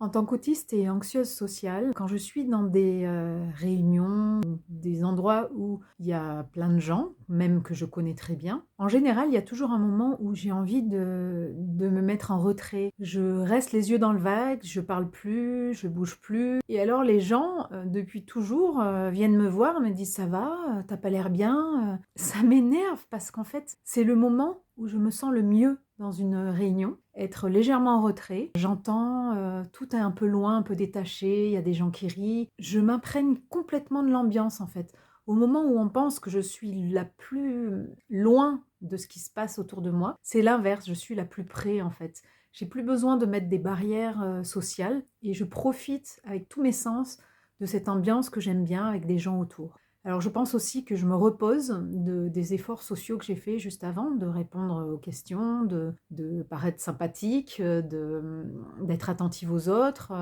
En tant qu'autiste et anxieuse sociale, quand je suis dans des réunions, des endroits où il y a plein de gens, même que je connais très bien, en général, il y a toujours un moment où j'ai envie de me mettre en retrait. Je reste les yeux dans le vague, je parle plus, je bouge plus. Et alors les gens, depuis toujours, viennent me voir, me disent: «Ça va? Tu pas l'air bien?» Ça m'énerve parce qu'en fait, c'est le moment où je me sens le mieux dans une réunion, être légèrement en retrait. J'entends, tout est un peu loin, un peu détaché, il y a des gens qui rient. Je m'imprègne complètement de l'ambiance, en fait. Au moment où on pense que je suis la plus loin de ce qui se passe autour de moi, c'est l'inverse, je suis la plus près, en fait. J'ai plus besoin de mettre des barrières, sociales et je profite avec tous mes sens de cette ambiance que j'aime bien avec des gens autour. Alors je pense aussi que je me repose des efforts sociaux que j'ai faits juste avant, de répondre aux questions, de paraître sympathique, d'être attentive aux autres,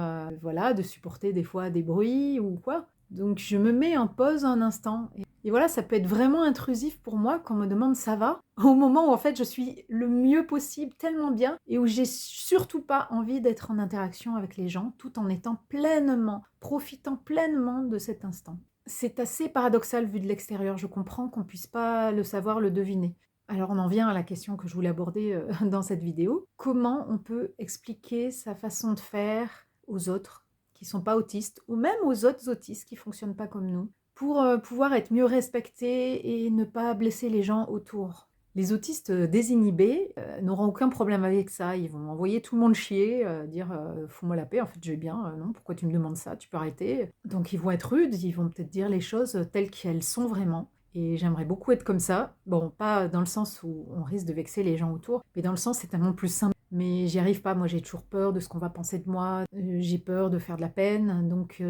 voilà, de supporter des fois des bruits ou quoi. Donc je me mets en pause un instant et voilà, ça peut être vraiment intrusif pour moi qu'on me demande: «Ça va?» au moment où en fait je suis le mieux possible, tellement bien et où j'ai surtout pas envie d'être en interaction avec les gens, tout en étant pleinement, profitant pleinement de cet instant. C'est assez paradoxal vu de l'extérieur, je comprends qu'on puisse pas le savoir, le deviner. Alors on en vient à la question que je voulais aborder, dans cette vidéo. Comment on peut expliquer sa façon de faire aux autres qui sont pas autistes ou même aux autres autistes qui fonctionnent pas comme nous, pour, pouvoir être mieux respectés et ne pas blesser les gens autour? Les autistes, désinhibés, n'auront aucun problème avec ça. Ils vont envoyer tout le monde chier, dire, «Fous-moi la paix, en fait, je vais bien, non, pourquoi tu me demandes ça? Tu peux arrêter». Donc ils vont être rudes, ils vont peut-être dire les choses, telles qu'elles sont vraiment et j'aimerais beaucoup être comme ça. Bon, pas dans le sens où on risque de vexer les gens autour, mais dans le sens, c'est tellement plus simple. Mais j'y arrive pas, moi j'ai toujours peur de ce qu'on va penser de moi, j'ai peur de faire de la peine, donc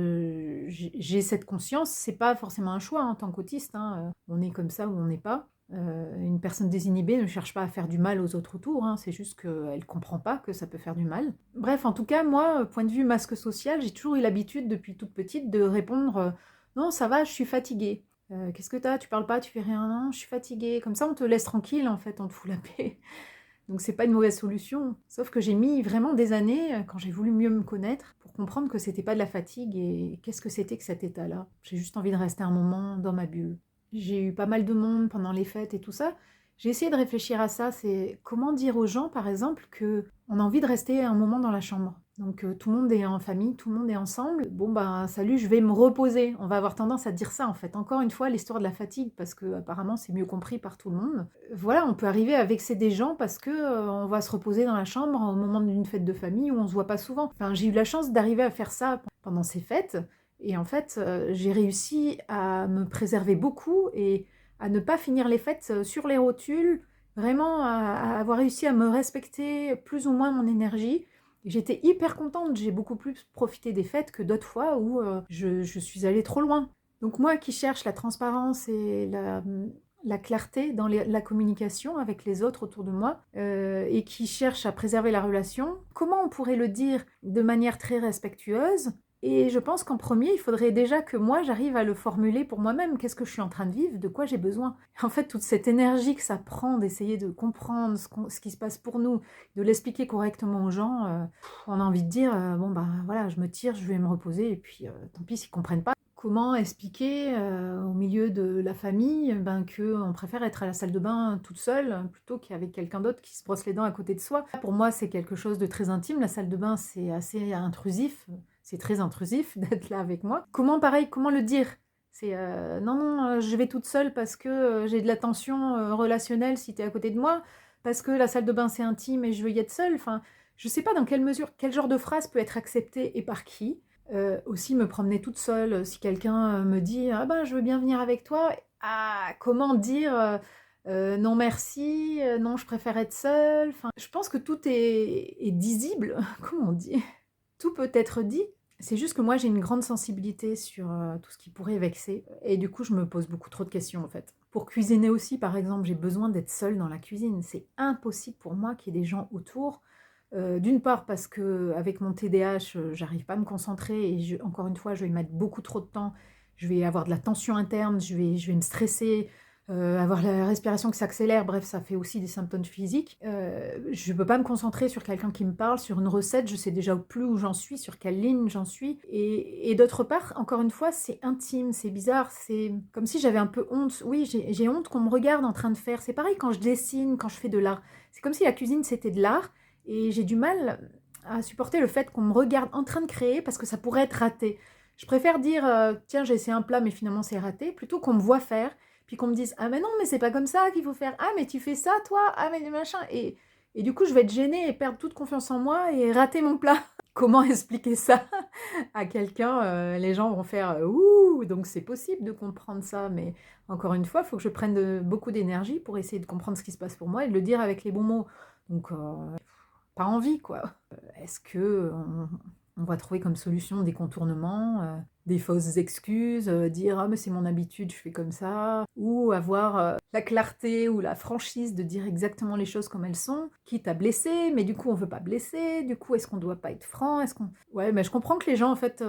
j'ai cette conscience. C'est pas forcément un choix, en tant qu'autiste, hein, on est comme ça ou on n'est pas. Une personne désinhibée ne cherche pas à faire du mal aux autres autour, hein, c'est juste qu'elle comprend pas que ça peut faire du mal. Bref, en tout cas, moi, point de vue masque social, j'ai toujours eu l'habitude depuis toute petite de répondre, «Non, ça va, je suis fatiguée». «Qu'est-ce que tu as? Tu parles pas, tu fais rien?» «Non, je suis fatiguée». Comme ça, on te laisse tranquille, en fait, on te fout la paix. Donc c'est pas une mauvaise solution. Sauf que j'ai mis vraiment des années, quand j'ai voulu mieux me connaître, pour comprendre que c'était pas de la fatigue et qu'est-ce que c'était que cet état-là? J'ai juste envie de rester un moment dans ma bulle. J'ai eu pas mal de monde pendant les fêtes et tout ça. J'ai essayé de réfléchir à ça, c'est comment dire aux gens, par exemple, que on a envie de rester un moment dans la chambre. Donc tout le monde est en famille, tout le monde est ensemble. Bon ben salut, je vais me reposer. On va avoir tendance à dire ça en fait. Encore une fois, l'histoire de la fatigue, parce que apparemment c'est mieux compris par tout le monde. Voilà, on peut arriver à vexer des gens parce que on va se reposer dans la chambre au moment d'une fête de famille où on se voit pas souvent. Enfin, j'ai eu la chance d'arriver à faire ça pendant ces fêtes. Et en fait, j'ai réussi à me préserver beaucoup et à ne pas finir les fêtes, sur les rotules, vraiment à avoir réussi à me respecter plus ou moins mon énergie. J'étais hyper contente, j'ai beaucoup plus profité des fêtes que d'autres fois où, je suis allée trop loin. Donc moi qui cherche la transparence et la clarté dans la communication avec les autres autour de moi, et qui cherche à préserver la relation, comment on pourrait le dire de manière très respectueuse? Et je pense qu'en premier, il faudrait déjà que moi, j'arrive à le formuler pour moi-même. Qu'est-ce que je suis en train de vivre? De quoi j'ai besoin? En fait, toute cette énergie que ça prend d'essayer de comprendre ce qui se passe pour nous, de l'expliquer correctement aux gens, on a envie de dire, bon, ben voilà, je me tire, je vais me reposer et puis tant pis s'ils comprennent pas. Comment expliquer, au milieu de la famille, ben, qu'on préfère être à la salle de bain toute seule, plutôt qu'avec quelqu'un d'autre qui se brosse les dents à côté de soi? Pour moi, c'est quelque chose de très intime. La salle de bain, c'est assez intrusif, c'est très intrusif d'être là avec moi. Comment pareil, comment le dire? C'est, «Non, non, je vais toute seule parce que, j'ai de la tension, relationnelle si tu es à côté de moi, parce que la salle de bain, c'est intime et je veux y être seule». Enfin, je sais pas dans quelle mesure, quel genre de phrase peut être acceptée et par qui? Aussi me promener toute seule, si quelqu'un, me dit: «Ah ben, je veux bien venir avec toi». Ah, comment dire, «Non merci», «Non, je préfère être seule». Enfin, je pense que tout est disible, comment on dit? Tout peut être dit. C'est juste que moi, j'ai une grande sensibilité sur, tout ce qui pourrait vexer et du coup, je me pose beaucoup trop de questions, en fait. Pour cuisiner aussi, par exemple, j'ai besoin d'être seule dans la cuisine. C'est impossible pour moi qu'il y ait des gens autour. D'une part parce qu'avec mon TDAH, j'arrive pas à me concentrer et encore une fois, je vais y mettre beaucoup trop de temps. Je vais avoir de la tension interne, je vais me stresser, avoir la respiration qui s'accélère, bref, ça fait aussi des symptômes physiques. Je peux pas me concentrer sur quelqu'un qui me parle, sur une recette, je sais déjà plus où j'en suis, sur quelle ligne j'en suis et d'autre part, encore une fois, c'est intime, c'est bizarre, c'est comme si j'avais un peu honte. Oui, j'ai honte qu'on me regarde en train de faire. C'est pareil quand je dessine, quand je fais de l'art. C'est comme si la cuisine, c'était de l'art et j'ai du mal à supporter le fait qu'on me regarde en train de créer parce que ça pourrait être raté. Je préfère dire, «Tiens, j'ai essayé un plat, mais finalement c'est raté», plutôt qu'on me voit faire, puis qu'on me dise: «Ah mais non, mais c'est pas comme ça qu'il faut faire. Ah mais tu fais ça toi? Ah mais machin» et du coup, je vais être gênée et perdre toute confiance en moi et rater mon plat. Comment expliquer ça à quelqu'un? Les gens vont faire, «Ouh!» donc c'est possible de comprendre ça, mais encore une fois, il faut que je prenne beaucoup d'énergie pour essayer de comprendre ce qui se passe pour moi et de le dire avec les bons mots. Donc pas envie quoi. Est-ce que on va trouver comme solution des contournements, des fausses excuses, dire: «Ah mais c'est mon habitude, je fais comme ça», ou avoir, la clarté ou la franchise de dire exactement les choses comme elles sont, quitte à blesser, mais du coup on veut pas blesser, du coup est-ce qu'on doit pas être franc? Est-ce qu'on ouais, mais je comprends que les gens en fait,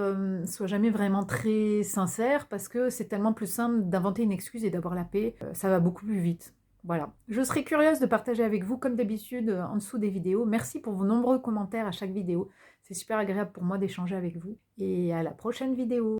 soient jamais vraiment très sincères parce que c'est tellement plus simple d'inventer une excuse et d'avoir la paix, ça va beaucoup plus vite. Voilà. Je serais curieuse de partager avec vous, comme d'habitude, en dessous des vidéos. Merci pour vos nombreux commentaires à chaque vidéo. C'est super agréable pour moi d'échanger avec vous et à la prochaine vidéo.